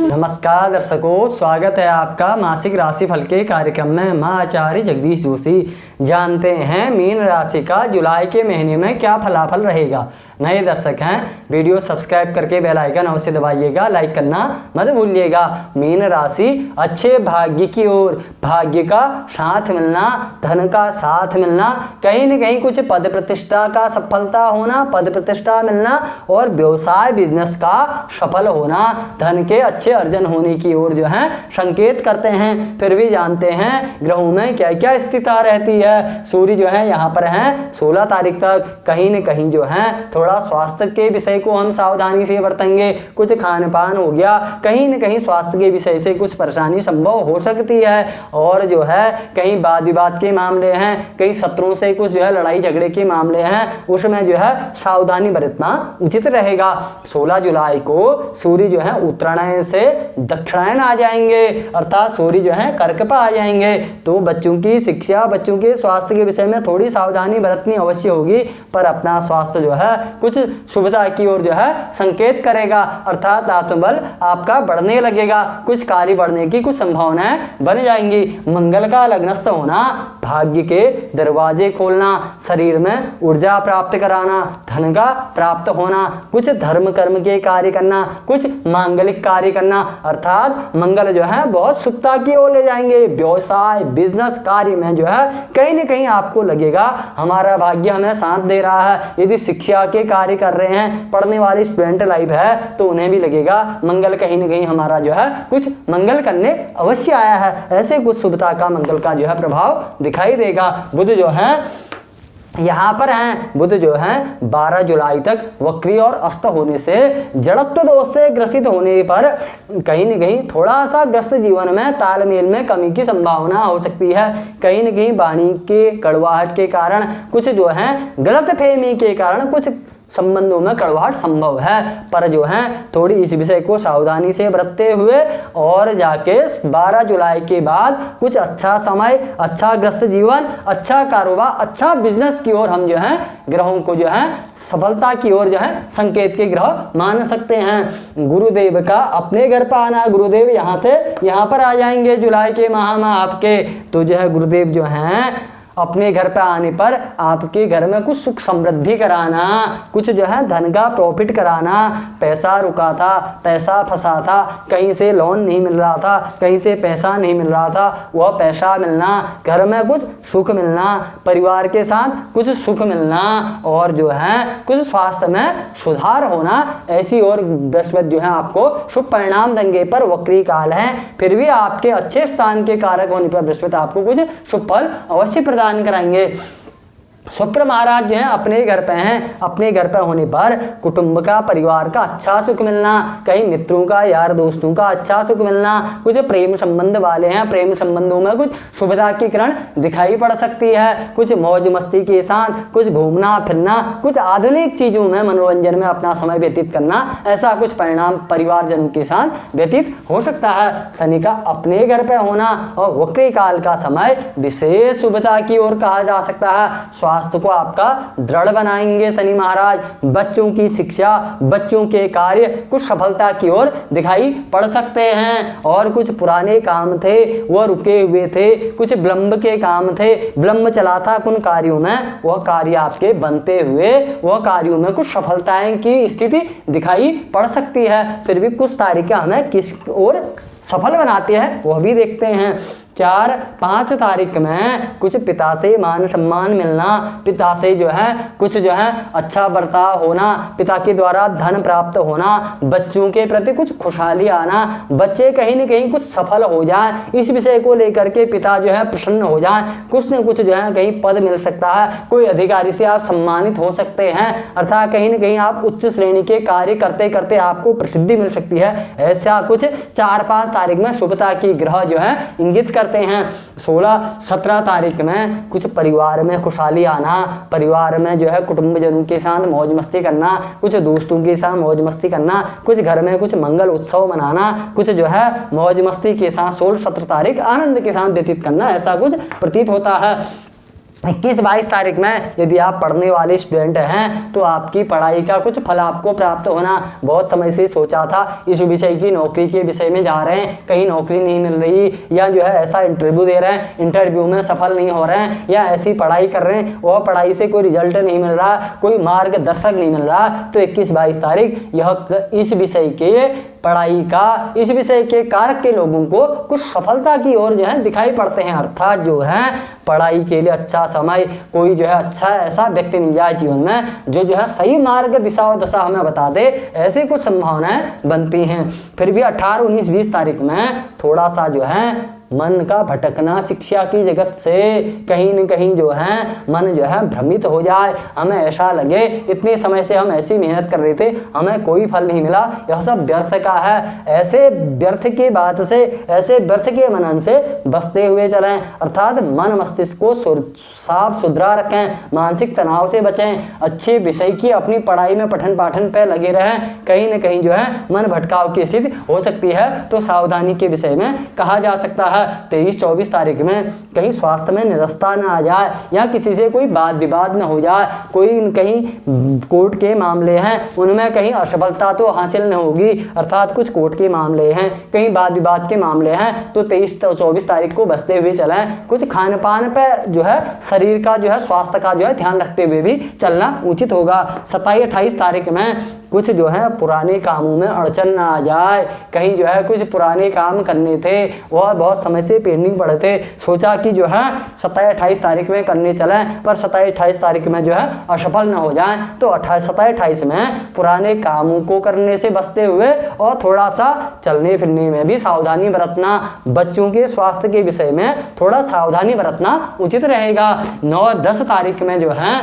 नमस्कार दर्शकों, स्वागत है आपका मासिक राशिफल के कार्यक्रम में। मैं आचार्य जगदीश जोशी। जानते हैं मीन राशि का जुलाई के महीने में क्या फलाफल रहेगा। नए दर्शक हैं, वीडियो सब्सक्राइब करके बेल आइकन अवश्य दबाइएगा, लाइक करना मत भूलिएगा। मीन राशि अच्छे भाग्य की ओर, भाग्य का साथ मिलना, धन का साथ मिलना, कहीं न कहीं कुछ पद प्रतिष्ठा का सफलता होना, पद प्रतिष्ठा मिलना और व्यवसाय बिजनेस का सफल होना, धन के अच्छे अर्जन होने की ओर जो है संकेत करते हैं। फिर भी जानते हैं ग्रहों में क्या क्या स्थिति रहती है। सूर्य जो है यहाँ पर है 16 तारीख तक। कहीं न कहीं जो है थोड़ा स्वास्थ्य के विषय को हम सावधानी से बरतेंगे। कुछ खान पान हो गया, कहीं न कहीं स्वास्थ्य के विषय से कुछ परेशानी संभव हो सकती है। और जो है कहीं वाद विवाद के मामले हैं, कहीं शत्रुओं से कुछ जो है लड़ाई झगड़े के मामले हैं, उसमें जो है सावधानी बरतना उचित रहेगा। 16 जुलाई को सूर्य जो है उत्तरायण से दक्षिणायन आ जाएंगे, अर्थात सूर्य जो है कर्क पर आ जाएंगे। तो बच्चों की शिक्षा, बच्चों के स्वास्थ्य के विषय में थोड़ी सावधानी बरतनी अवश्य होगी, पर अपना स्वास्थ्य जो है कुछ शुभता की ओर जो है संकेत करेगा, अर्थात आत्मबल आपका बढ़ने लगेगा, कुछ कार्य बढ़ने की कुछ संभावनाएं बन जाएंगी। मंगल का लग्नस्थ होना, भाग्य के दरवाजे खोलना, शरीर में ऊर्जा प्राप्त कराना, धन का प्राप्त होना, कुछ धर्म कर्म के कार्य करना, कुछ मांगलिक कार्य करना, अर्थात मंगल जो है बहुत शुभता की ओर ले जाएंगे। व्यवसाय बिजनेस कार्य में जो है कहीं न कहीं आपको लगेगा हमारा भाग्य हमें साथ दे रहा है। यदि शिक्षा के कार्य कर रहे हैं, पढ़ने वाली स्टूडेंट लाइफ है, तो उन्हें भी लगेगा मंगल कहीं न कहीं हमारा जो है कुछ मंगल करने अवश्य आया है। ऐसे कुछ शुभता का मंगल का जो है प्रभाव दिखाई देगा। बुध जो है यहाँ पर हैं, बुध जो है 12 जुलाई तक वक्री और अस्त होने से जड़त्व दोष से ग्रसित होने पर कहीं न कहीं थोड़ा सा ग्रस्त जीवन में तालमेल में कमी की संभावना हो सकती है। कहीं न कहीं वाणी के कड़वाहट के कारण, कुछ जो है गलतफहमी के कारण कुछ संबंधों में कड़वाहट संभव है, पर जो है थोड़ी इस विषय को सावधानी से बरतते हुए और जाके 12 जुलाई के बाद कुछ अच्छा समय, अच्छा ग्रस्त जीवन, अच्छा कारोबार, अच्छा बिजनेस की ओर हम जो है ग्रहों को जो है सफलता की ओर जो है संकेत के ग्रह मान सकते हैं। गुरुदेव का अपने घर पर आना, गुरुदेव यहाँ से यहाँ पर आ जाएंगे जुलाई के माह में आपके, तो जो है गुरुदेव जो हैं अपने घर पर आने पर आपके घर में कुछ सुख समृद्धि कराना, कुछ जो है धन का प्रॉफिट कराना, पैसा रुका था, पैसा फंसा था, कहीं से लोन नहीं मिल रहा था, कहीं से पैसा नहीं मिल रहा था, वह पैसा मिलना, घर में कुछ सुख मिलना, परिवार के साथ कुछ सुख मिलना और जो है कुछ स्वास्थ्य में सुधार होना, ऐसी और बृहस्पति जो है आपको शुभ परिणाम देंगे। पर वक्री काल है, फिर भी आपके अच्छे स्थान के कारक होने पर बृहस्पति आपको कुछ शुभ फल अवश्य प्रदान कराएंगे। शुक्र महाराज जो है अपने घर पे हैं, अपने घर पे होने पर कुटुंब का, परिवार का अच्छा सुख मिलना, कहीं मित्रों का, यार दोस्तों का अच्छा सुख मिलना, कुछ प्रेम संबंध वाले हैं, प्रेम संबंधों में कुछ शुभता की किरण दिखाई पड़ सकती है, कुछ मौज मस्ती के साथ कुछ घूमना फिरना, कुछ आधुनिक चीजों में मनोरंजन में अपना समय व्यतीत करना, ऐसा कुछ परिणाम परिवारजनों के साथ व्यतीत हो सकता है। शनि का अपने घर पे होना और वक्री काल का समय विशेष शुभता की ओर कहा जा सकता है। स्वास्थ्य को आपका दृढ़ बनाएंगे शनि महाराज। बच्चों की शिक्षा, बच्चों के कार्य कुछ सफलता की ओर दिखाई पड़ सकते हैं और कुछ पुराने काम थे वह रुके हुए थे, कुछ विलंब के काम थे, विलंब चला था उन कार्यों में, वह कार्य आपके बनते हुए वह कार्यों में कुछ सफलताएं की स्थिति दिखाई पड़ सकती है। फिर भी कुछ तारीखें हमें किस ओर सफल बनाते हैं वह भी देखते हैं। 4-5 तारीख में कुछ पिता से मान सम्मान मिलना, पिता से जो है कुछ जो है अच्छा बर्ताव होना, पिता के द्वारा धन प्राप्त होना, बच्चों के प्रति कुछ खुशहाली आना, बच्चे कहीं न कहीं कुछ सफल हो जाए, इस विषय को लेकर के पिता जो है प्रसन्न हो जाए, कुछ न कुछ जो है कहीं पद मिल सकता है, कोई अधिकारी से आप सम्मानित हो सकते हैं, अर्थात कहीं न कहीं आप उच्च श्रेणी के कार्य करते करते आपको प्रसिद्धि मिल सकती है। ऐसा कुछ 4-5 तारीख में शुभता की ग्रह जो है इंगित करते हैं। 16-17 तारीख में कुछ परिवार में खुशहाली आना, परिवार में जो है कुटुंबजनों के साथ मौज मस्ती करना, कुछ दोस्तों के साथ मौज मस्ती करना, कुछ घर में कुछ मंगल उत्सव मनाना, कुछ जो है मौज मस्ती के साथ 16-17 तारीख आनंद के साथ व्यतीत करना, ऐसा कुछ प्रतीत होता है। 21-22 तारीख में यदि आप पढ़ने वाले स्टूडेंट हैं तो आपकी पढ़ाई का कुछ फल आपको प्राप्त होना। बहुत समय से सोचा था इस विषय की नौकरी के विषय में जा रहे हैं, कहीं नौकरी नहीं मिल रही, या जो है ऐसा इंटरव्यू दे रहे हैं, इंटरव्यू में सफल नहीं हो रहे हैं, या ऐसी पढ़ाई कर रहे हैं वह पढ़ाई से कोई रिजल्ट नहीं मिल रहा, कोई मार्गदर्शक नहीं मिल रहा, तो 21-22 तारीख यह इस विषय के पढ़ाई का, इस विषय के कारक के लोगों को कुछ सफलता की ओर जो है दिखाई पड़ते हैं। अर्थात जो है पढ़ाई के लिए अच्छा समय, कोई जो है अच्छा ऐसा व्यक्ति मिल जाए जीवन में जो है सही मार्ग दिशा और दशा हमें बता दे, ऐसी कुछ संभावनाएं बनती हैं। फिर भी 18, 19, 20 तारीख में थोड़ा सा जो है मन का भटकना, शिक्षा की जगत से कहीं न कहीं जो है मन जो है भ्रमित हो जाए, हमें ऐसा लगे इतने समय से हम ऐसी मेहनत कर रहे थे, हमें कोई फल नहीं मिला, यह सब व्यर्थ का है। ऐसे व्यर्थ की बात से, ऐसे व्यर्थ के मनन से बचते हुए चलें। अर्थात मन मस्तिष्क को साफ सुथरा रखें, मानसिक तनाव से बचें, अच्छे विषय की अपनी पढ़ाई में पठन पाठन पर लगे रहें। कहीं न कहीं जो है मन भटकाव की स्थिति हो सकती है, तो सावधानी के विषय में कहा जा सकता है। 23-24 तारीख में कहीं स्वास्थ्य में निरस्ता न आ जाए, या किसी से कोई वाद विवाद न हो जाए, कोई कहीं कोर्ट के मामले हैं उनमें कहीं असफलता तो हासिल न होगी। अर्थात कुछ कोर्ट के मामले हैं, कहीं वाद विवाद के मामले हैं, तो 23-24 तारीख को बचते हुए चलें। कुछ खान पान पर जो है शरीर का जो है स्वास्थ्य का जो है ध्यान रखते हुए भी चलना उचित होगा। 27-28 तारीख में कुछ जो है पुराने कामों में अड़चन ना आ जाए, कहीं जो है कुछ पुराने काम करने थे वह बहुत समय से पेंडिंग पड़े थे, सोचा कि जो है 27-28 तारीख में करने चलें, पर 27-28 तारीख में जो है असफल न हो जाए, तो 27-28 में पुराने कामों को करने से बचते हुए और थोड़ा सा चलने फिरने में भी सावधानी बरतना, बच्चों के स्वास्थ्य के विषय में थोड़ा सावधानी बरतना उचित रहेगा। 9-10 तारीख में जो है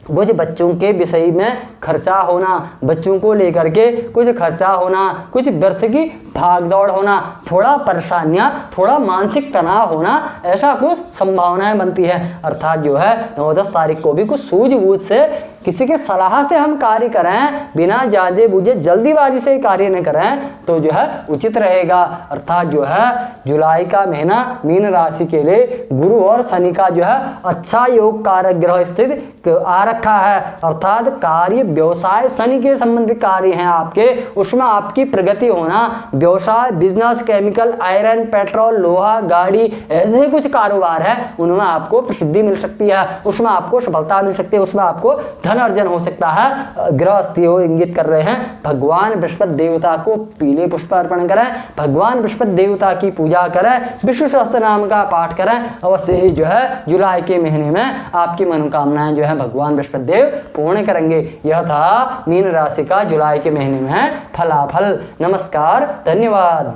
कुछ बच्चों के विषय में खर्चा होना, बच्चों को लेकर के कुछ खर्चा होना, कुछ व्यर्थ की भागदौड़ होना, थोड़ा परेशानियां, थोड़ा मानसिक तनाव होना, ऐसा कुछ संभावनाएं बनती है। अर्थात जो है 9-10 तारीख को भी कुछ सूझबूझ से किसी के सलाह से हम कार्य करें, बिना जाजे बूझे जल्दीबाजी से कार्य न करें तो जो है उचित रहेगा। अर्थात जो है जुलाई का महीना मीन राशि के लिए गुरु और शनि का जो है अच्छा योग कारक ग्रह स्थित आ रखा है। अर्थात कार्य व्यवसाय शनि के संबंधित कार्य हैं आपके, उसमें आपकी प्रगति होना, व्यवसाय, बिजनेस, केमिकल, आयरन, पेट्रोल, लोहा, गाड़ी, ऐसे कुछ कारोबार है उनमें आपको प्रसिद्धि मिल सकती है, उसमें आपको सफलता मिल सकती है, उसमें आपको धन अर्जन हो सकता है। गृहस्थी हो इंगित कर रहे हैं, भगवान बृहस्पति देवता को पीले पुष्प अर्पण करें, भगवान बृहस्पति देवता की पूजा करें, विष्णु सहस्त्र नाम का पाठ करें, अवश्य ही जो है जुलाई के महीने में आपकी मनोकामनाएं जो है भगवान बृहस्पति देव पूर्ण करेंगे। यह था मीन राशि का जुलाई के महीने में फलाफल। नमस्कार, धन्यवाद।